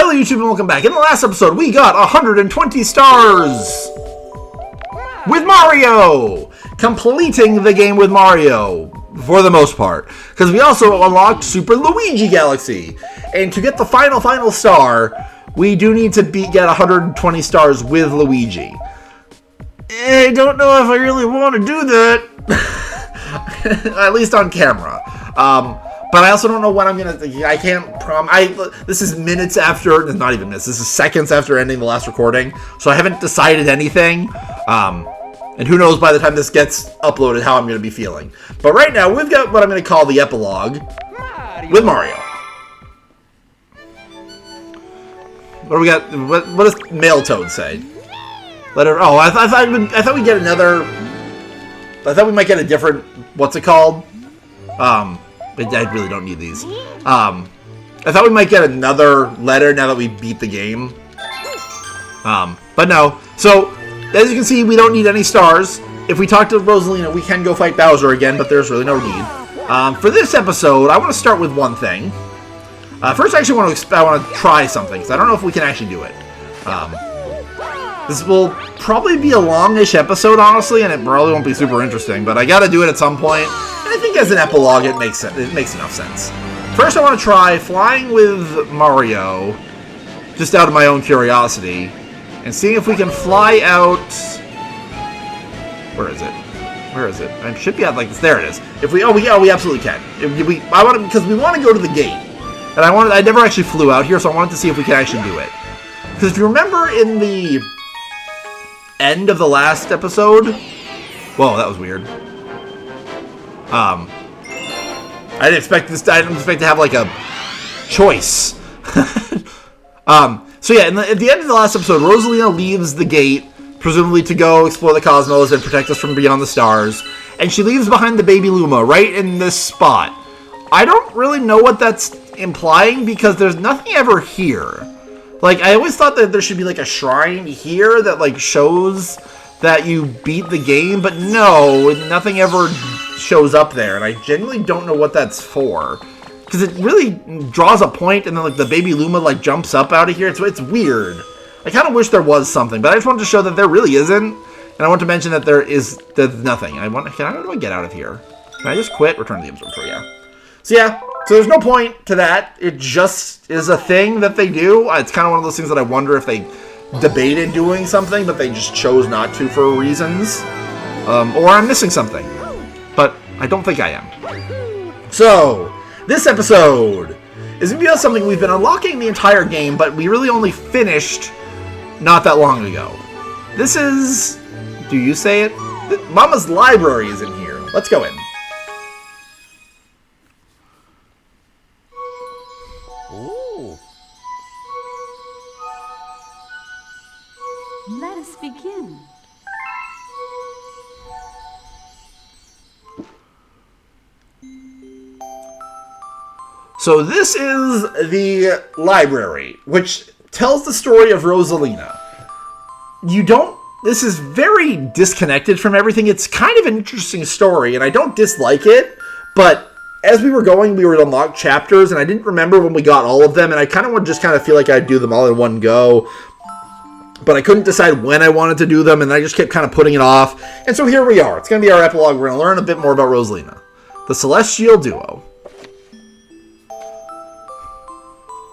Hello YouTube and welcome back. In the last episode, we got 120 stars with Mario! Completing the game with Mario, for the most part. Because we also unlocked Super Luigi Galaxy. And to get the final star, we do need to get 120 stars with Luigi. I don't know if I really want to do that. At least on camera. But I also don't know when I'm going to... I can't this is minutes after... Not even minutes. This is seconds after ending the last recording. So I haven't decided anything. And who knows by the time this gets uploaded how I'm going to be feeling. But right now, we've got what I'm going to call the epilogue with Mario. What do we got? What does Male Toad say? I thought we'd get another... I thought we might get a different... What's it called? I really don't need these. I thought we might get another letter now that we beat the game. But no. So, as you can see, we don't need any stars. If we talk to Rosalina, we can go fight Bowser again, but there's really no need. For this episode, I want to start with one thing. First, I actually want to try something, because I don't know if we can actually do it. This will probably be a longish episode, honestly, and it probably won't be super interesting, but I gotta do it at some point. And I think as an epilogue, it makes enough sense. First, I want to try flying with Mario, just out of my own curiosity, and seeing if we can fly out... Where is it? Where is it? It should be out like this. There it is. We absolutely can. Because we want to go to the gate. And I never actually flew out here, so I wanted to see if we can actually do it. Because if you remember in the end of the last episode... Whoa, that was weird. I didn't expect to have like a choice. So yeah, at the end of the last episode, Rosalina leaves the gate, presumably to go explore the cosmos and protect us from beyond the stars. And she leaves behind the baby Luma right in this spot. I don't really know what that's implying because there's nothing ever here. Like, I always thought that there should be like a shrine here that like shows that you beat the game, but no, nothing ever shows up there, and I genuinely don't know what that's for. Because it really draws a point, and then like the baby Luma like jumps up out of here. It's weird. I kind of wish there was something, but I just wanted to show that there really isn't. And I want to mention that there's nothing. How do I get out of here? Can I just quit? Return to the observatory, yeah. So there's no point to that. It just is a thing that they do. It's kind of one of those things that I wonder if they debated doing something, but they just chose not to for reasons. Or I'm missing something. But I don't think I am. So, this episode is going to be about something we've been unlocking the entire game, but we really only finished not that long ago. This is... Do you say it? Mama's library is in here. Let's go in. Ooh. Let us begin. So this is the library, which tells the story of Rosalina. This is very disconnected from everything. It's kind of an interesting story, and I don't dislike it, but as we were going, we would unlock chapters, and I didn't remember when we got all of them, and I kind of would just kind of feel like I'd do them all in one go, but I couldn't decide when I wanted to do them, and I just kept kind of putting it off, and so here we are. It's going to be our epilogue. We're going to learn a bit more about Rosalina, the Celestial Duo.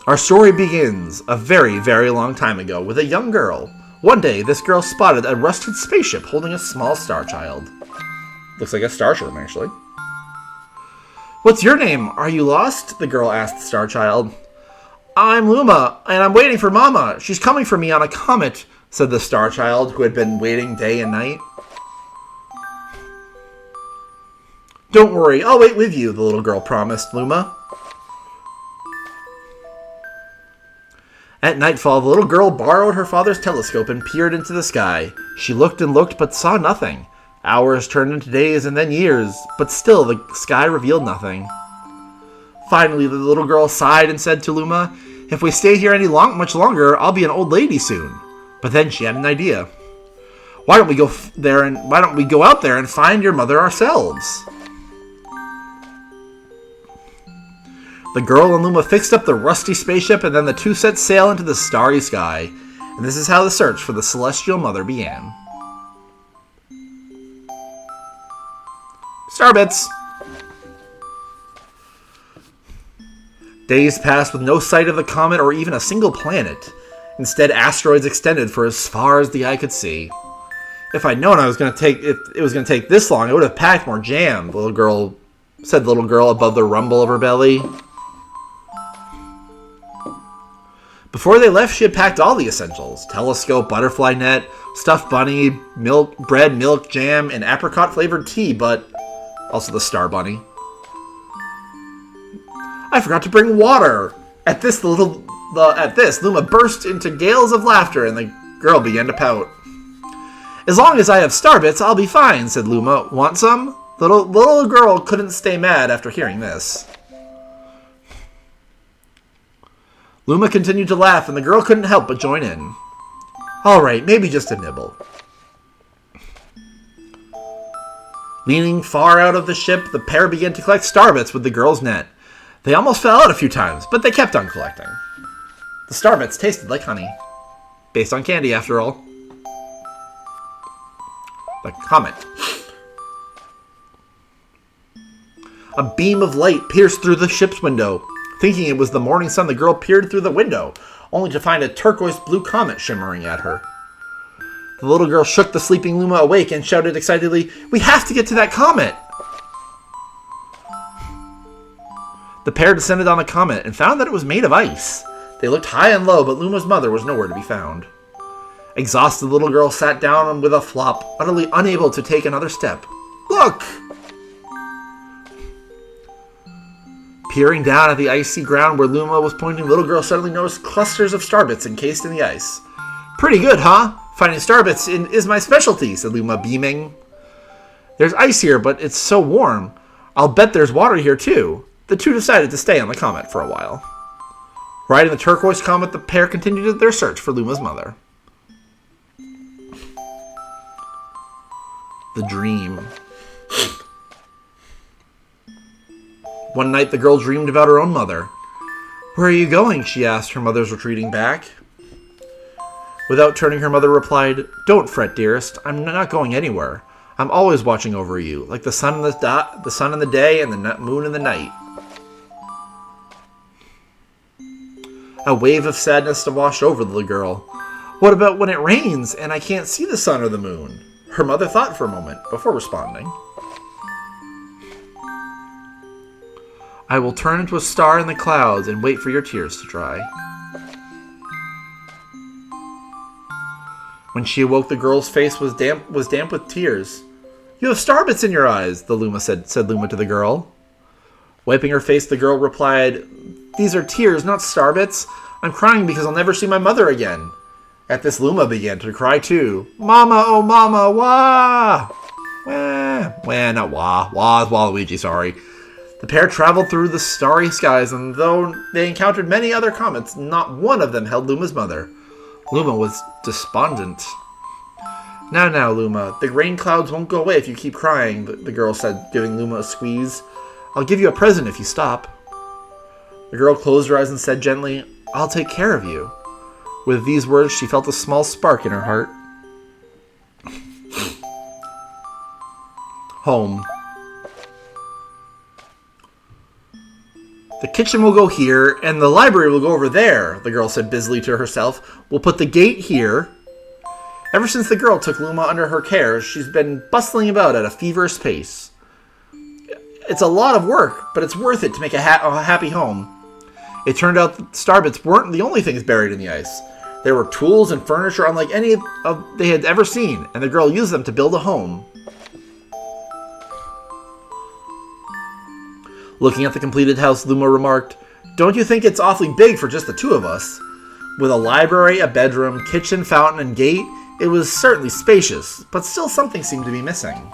Our story begins a very, very long time ago with a young girl. One day, this girl spotted a rusted spaceship holding a small star child. Looks like a starshirt, actually. "What's your name? Are you lost?" the girl asked the star child. "I'm Luma, and I'm waiting for Mama. She's coming for me on a comet," said the star child, who had been waiting day and night. "Don't worry, I'll wait with you," the little girl promised Luma. At nightfall, the little girl borrowed her father's telescope and peered into the sky. She looked and looked, but saw nothing. Hours turned into days and then years, but still the sky revealed nothing. Finally, the little girl sighed and said to Luma, "If we stay here much longer, I'll be an old lady soon." But then she had an idea. Why don't we go out there and find your mother ourselves?" The girl and Luma fixed up the rusty spaceship, and then the two set sail into the starry sky. And this is how the search for the Celestial Mother began. Starbits! Days passed with no sight of the comet or even a single planet. Instead, asteroids extended for as far as the eye could see. If I'd known if it was going to take this long, I would have packed more jam, said the little girl above the rumble of her belly. Before they left, she had packed all the essentials: telescope, butterfly net, stuffed bunny, bread, milk, jam, and apricot-flavored tea, but also the Star Bunny. I forgot to bring water. At this, Luma burst into gales of laughter, and the girl began to pout. As long as I have Starbits, I'll be fine, said Luma. Want some? The little girl couldn't stay mad after hearing this. Luma continued to laugh, and the girl couldn't help but join in. All right, maybe just a nibble. Leaning far out of the ship, the pair began to collect Starbits with the girl's net. They almost fell out a few times, but they kept on collecting. The Starbits tasted like honey. Based on candy, after all. The comet. A beam of light pierced through the ship's window. Thinking it was the morning sun, the girl peered through the window, only to find a turquoise blue comet shimmering at her. The little girl shook the sleeping Luma awake and shouted excitedly, "We have to get to that comet!" The pair descended on the comet and found that it was made of ice. They looked high and low, but Luma's mother was nowhere to be found. Exhausted, the little girl sat down with a flop, utterly unable to take another step. Look! Peering down at the icy ground where Luma was pointing, the little girl suddenly noticed clusters of Starbits encased in the ice. Pretty good, huh? Finding Starbits is my specialty, said Luma, beaming. There's ice here, but it's so warm. I'll bet there's water here, too. The two decided to stay on the comet for a while. Riding the turquoise comet, the pair continued their search for Luma's mother. The dream. One night, the girl dreamed about her own mother. Where are you going? She asked her mother's retreating back. Without turning, her mother replied, Don't fret, dearest. I'm not going anywhere. I'm always watching over you, like the sun in the day and the moon in the night. A wave of sadness washed over the girl. What about when it rains and I can't see the sun or the moon? Her mother thought for a moment before responding. I will turn into a star in the clouds and wait for your tears to dry. When she awoke, the girl's face was damp with tears. You have Starbits in your eyes, said Luma to the girl. Wiping her face, the girl replied, These are tears, not Starbits. I'm crying because I'll never see my mother again. At this, Luma began to cry too. Mama, oh mama, wah! Not wah. Wah is Waluigi, sorry. The pair traveled through the starry skies, and though they encountered many other comets, not one of them held Luma's mother. Luma was despondent. Now, Luma, the rain clouds won't go away if you keep crying, the girl said, giving Luma a squeeze. I'll give you a present if you stop. The girl closed her eyes and said gently, I'll take care of you. With these words, she felt a small spark in her heart. Home. The kitchen will go here, and the library will go over there, the girl said busily to herself. We'll put the gate here. Ever since the girl took Luma under her care, she's been bustling about at a feverish pace. It's a lot of work, but it's worth it to make a happy home. It turned out that Starbits weren't the only things buried in the ice. There were tools and furniture unlike any they had ever seen, and the girl used them to build a home. Looking at the completed house, Luma remarked, Don't you think it's awfully big for just the two of us? With a library, a bedroom, kitchen, fountain, and gate, it was certainly spacious, but still something seemed to be missing.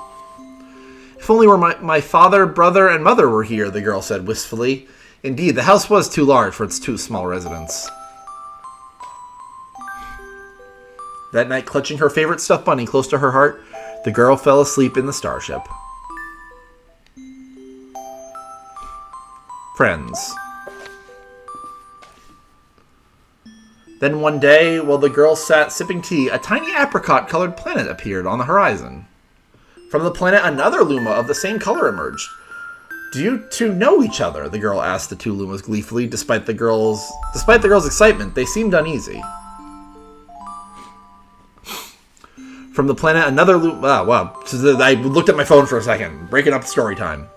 If only my father, brother, and mother were here, the girl said wistfully. Indeed, the house was too large for its two small residents. That night, clutching her favorite stuffed bunny close to her heart, the girl fell asleep in the starship. Friends. Then one day, while the girl sat sipping tea, a tiny apricot-colored planet appeared on the horizon. From the planet, another Luma of the same color emerged. "Do you two know each other?" the girl asked the two Lumas gleefully. Despite the girl's excitement, they seemed uneasy. From the planet, another Luma... wow. I looked at my phone for a second, breaking up the story time.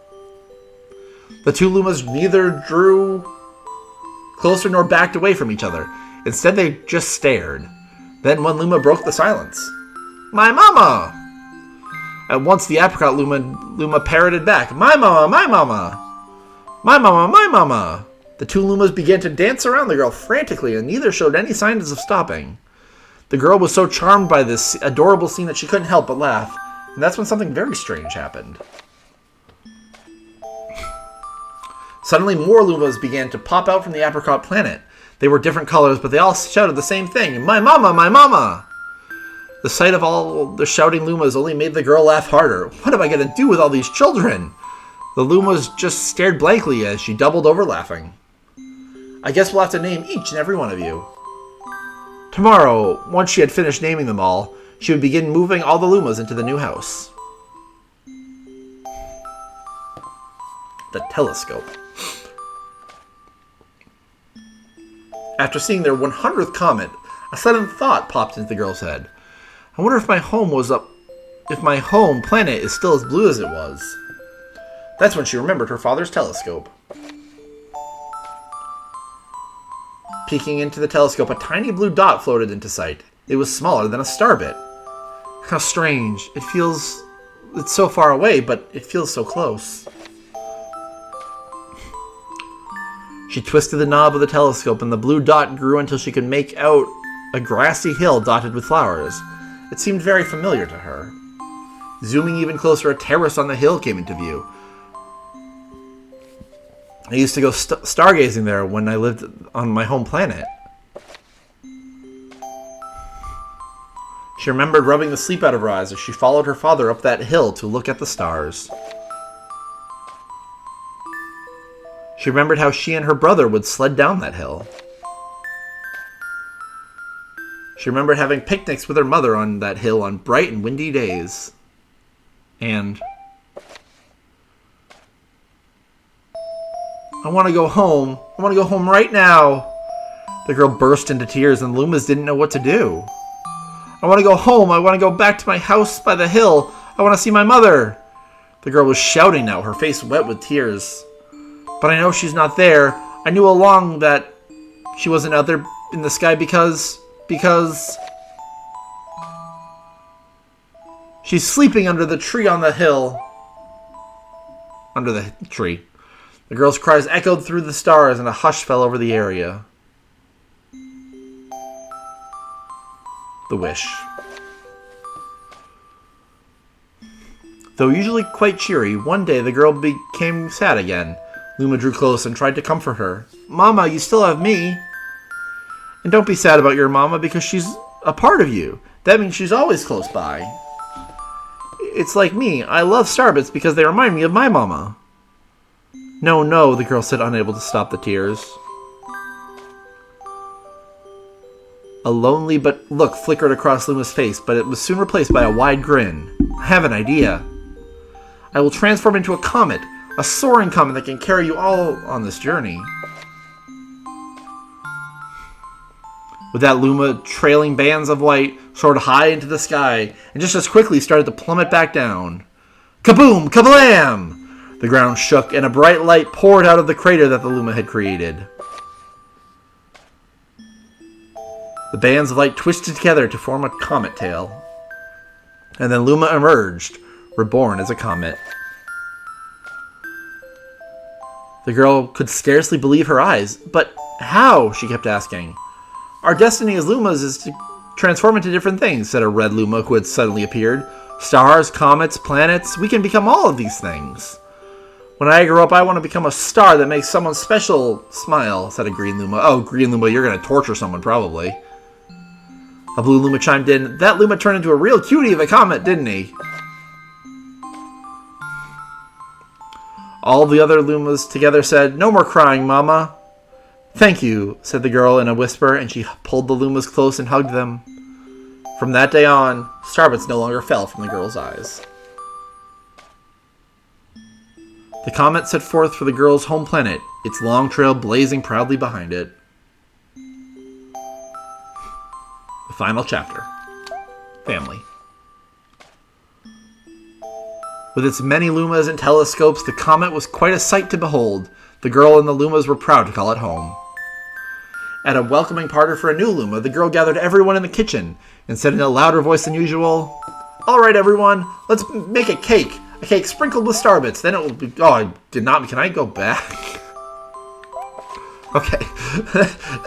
The two Lumas neither drew closer nor backed away from each other. Instead, they just stared. Then one Luma broke the silence. "My mama!" At once, the apricot Luma parroted back, "My mama, my mama! My mama, my mama!" The two Lumas began to dance around the girl frantically, and neither showed any signs of stopping. The girl was so charmed by this adorable scene that she couldn't help but laugh, and that's when something very strange happened. Suddenly, more Lumas began to pop out from the apricot planet. They were different colors, but they all shouted the same thing, "My mama, my mama!" The sight of all the shouting Lumas only made the girl laugh harder. "What am I going to do with all these children?" The Lumas just stared blankly as she doubled over laughing. "I guess we'll have to name each and every one of you." Tomorrow, once she had finished naming them all, she would begin moving all the Lumas into the new house. The telescope. After seeing their 100th comet, a sudden thought popped into the girl's head. "I wonder if my home planet is still as blue as it was." That's when she remembered her father's telescope. Peeking into the telescope, a tiny blue dot floated into sight. It was smaller than a starbit. How strange. It's so far away, but it feels so close. She twisted the knob of the telescope, and the blue dot grew until she could make out a grassy hill dotted with flowers. It seemed very familiar to her. Zooming even closer, a terrace on the hill came into view. I used to go stargazing there when I lived on my home planet. She remembered rubbing the sleep out of her eyes as she followed her father up that hill to look at the stars. She remembered how she and her brother would sled down that hill. She remembered having picnics with her mother on that hill on bright and windy days. And "I want to go home. I want to go home right now." The girl burst into tears, and Lumas didn't know what to do. "I want to go home. I want to go back to my house by the hill. I want to see my mother." The girl was shouting now, her face wet with tears. "But I know she's not there. I knew all along that she wasn't out there in the sky because she's sleeping under the tree on the hill." Under the tree. The girl's cries echoed through the stars, and a hush fell over the area. The wish. Though usually quite cheery, one day the girl became sad again. Luma drew close and tried to comfort her. "Mama, you still have me. And don't be sad about your mama because she's a part of you. That means she's always close by. It's like me. I love starbits because they remind me of my mama." "No, no," the girl said, unable to stop the tears. A lonely look flickered across Luma's face, but it was soon replaced by a wide grin. "I have an idea. I will transform into a comet, a soaring comet that can carry you all on this journey." With that, Luma, trailing bands of light, soared high into the sky, and just as quickly started to plummet back down. Kaboom! Kablam! The ground shook, and a bright light poured out of the crater that the Luma had created. The bands of light twisted together to form a comet tail. And then Luma emerged, reborn as a comet. The girl could scarcely believe her eyes. "But how?" she kept asking. "Our destiny as Lumas is to transform into different things," said a red Luma who had suddenly appeared. "Stars, comets, planets, we can become all of these things." "When I grow up, I want to become a star that makes someone special smile," said a green Luma. "Oh, green Luma, you're going to torture someone, probably." A blue Luma chimed in. "That Luma turned into a real cutie of a comet, didn't he?" All the other Lumas together said, "No more crying, Mama." Thank you, said the girl in a whisper, and she pulled the Lumas close and hugged them. From that day on, starbits no longer fell from the girl's eyes. The comet set forth for the girl's home planet, its long trail blazing proudly behind it. The final chapter. Family. With its many Lumas and telescopes, the comet was quite a sight to behold. The girl and the Lumas were proud to call it home. At a welcoming party for a new Luma, the girl gathered everyone in the kitchen and said in a louder voice than usual, "All right, everyone, let's make a cake sprinkled with starbits. Then it will be..." Oh, I did not... Can I go back? Okay.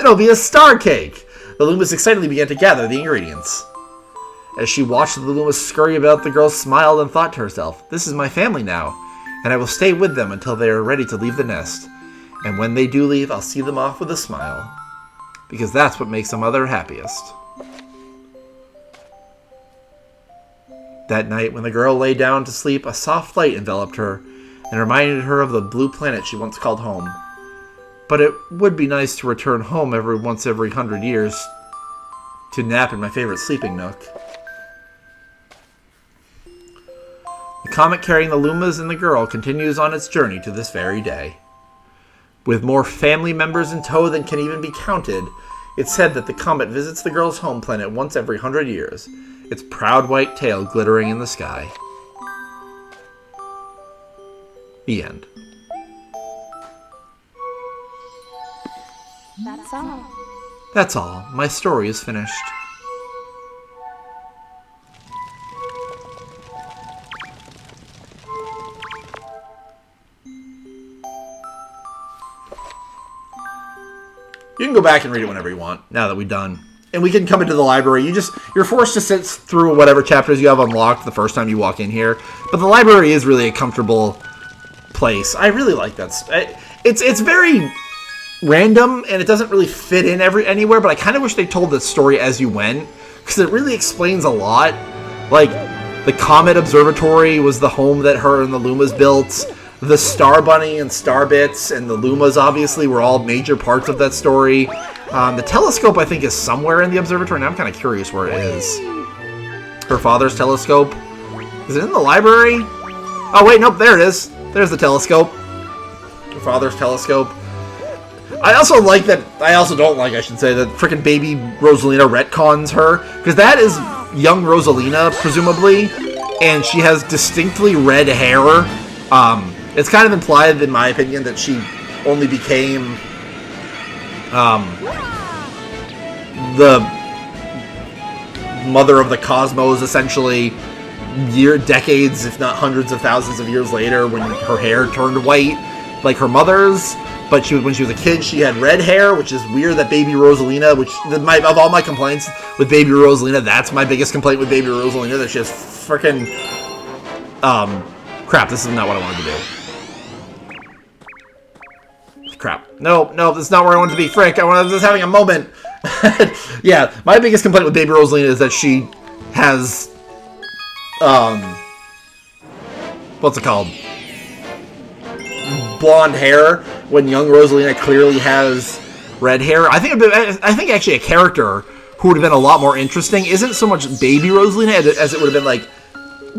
It'll be a star cake. The Lumas excitedly began to gather the ingredients. As she watched the Lumas scurry about, the girl smiled and thought to herself, "This is my family now, and I will stay with them until they are ready to leave the nest. And when they do leave, I'll see them off with a smile. Because that's what makes a mother happiest." That night, when the girl lay down to sleep, a soft light enveloped her and reminded her of the blue planet she once called home. But it would be nice to return home every 100 years to nap in my favorite sleeping nook. The comet carrying the Lumas and the girl continues on its journey to this very day. With more family members in tow than can even be counted, it's said that the comet visits the girl's home planet once every 100 years, its proud white tail glittering in the sky. The end. That's all. That's all. My story is finished. You can go back and read it whenever you want, now that we're done. And we can come into the library. You're forced to sit through whatever chapters you have unlocked the first time you walk in here. But the library is really a comfortable place. I really like that. It's very random, and it doesn't really fit in anywhere, but I kind of wish they told the story as you went, because it really explains a lot. Like, the Comet Observatory was the home that her and the Lumas built. The Star Bunny and Starbits and the Lumas, obviously, were all major parts of that story. The telescope, I think, is somewhere in the observatory, and I'm kind of curious where it is. Her father's telescope. Is it in the library? Oh, wait, nope, there it is. There's the telescope. Her father's telescope. I also don't like, I should say, that frickin' baby Rosalina retcons her. Because that is young Rosalina, presumably. And she has distinctly red hair. It's kind of implied, in my opinion, that she only became the mother of the cosmos, essentially, decades, if not hundreds of thousands of years later, when her hair turned white, like her mother's. But when she was a kid, she had red hair, which is weird that baby Rosalina, of all my complaints with baby Rosalina, that's my biggest complaint with baby Rosalina, that she has frickin' crap, this is not what I wanted to do. Crap. No, this is not where I wanted to be. Frick, I was just having a moment. Yeah, my biggest complaint with baby Rosalina is that she has, what's it called? Blonde hair, when young Rosalina clearly has red hair. I think actually a character who would have been a lot more interesting isn't so much baby Rosalina as it would have been like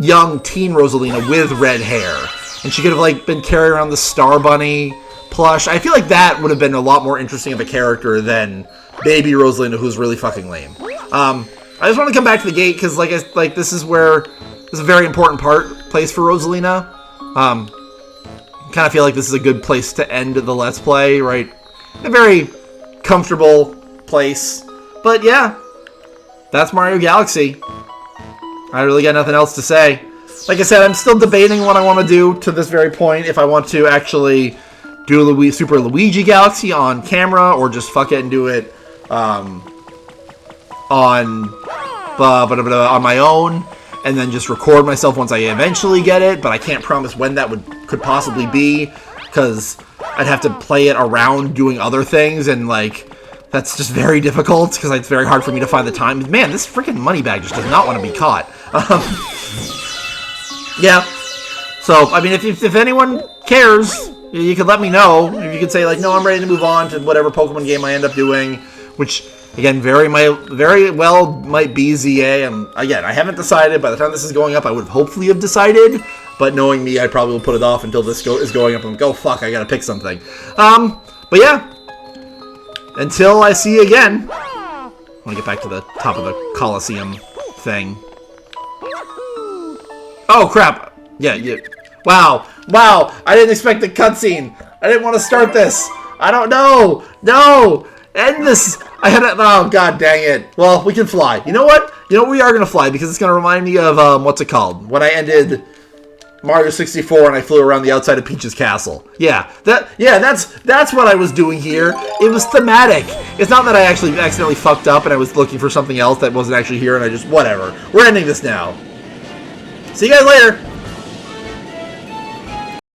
young teen Rosalina with red hair. And she could have like been carrying around the Star Bunny plush. I feel like that would have been a lot more interesting of a character than baby Rosalina, who's really fucking lame. I just want to come back to the gate because this is a very important place for Rosalina. Kind of feel like this is a good place to end the Let's Play, right? A very comfortable place. But yeah, that's Mario Galaxy. I really got nothing else to say. Like I said, I'm still debating what I want to do to this very point. If I want to actually do Super Luigi Galaxy on camera, or just fuck it and do it on my own, and then just record myself once I eventually get it. But I can't promise when that could possibly be, because I'd have to play it around doing other things, and like that's just very difficult because it's very hard for me to find the time. Man, this freaking money bag just does not want to be caught. Yeah. So I mean, if anyone cares, you could let me know. If you could say, like, no, I'm ready to move on to whatever Pokemon game I end up doing, which, again, very well might be ZA, and again, I haven't decided. By the time this is going up, I would hopefully have decided, but knowing me, I probably will put it off until this is going up and go, fuck, I gotta pick something. But yeah, until I see you again, I want to get back to the top of the Coliseum thing. Oh, crap. Yeah. Wow, I didn't expect the cutscene. I didn't want to start this. I don't know. No, end this. I had it. Oh, god dang it. Well, we can fly. You know what? We are going to fly, because it's going to remind me of, what's it called? When I ended Mario 64 and I flew around the outside of Peach's castle. Yeah, that's what I was doing here. It was thematic. It's not that I actually accidentally fucked up and I was looking for something else that wasn't actually here and I just, whatever. We're ending this now. See you guys later.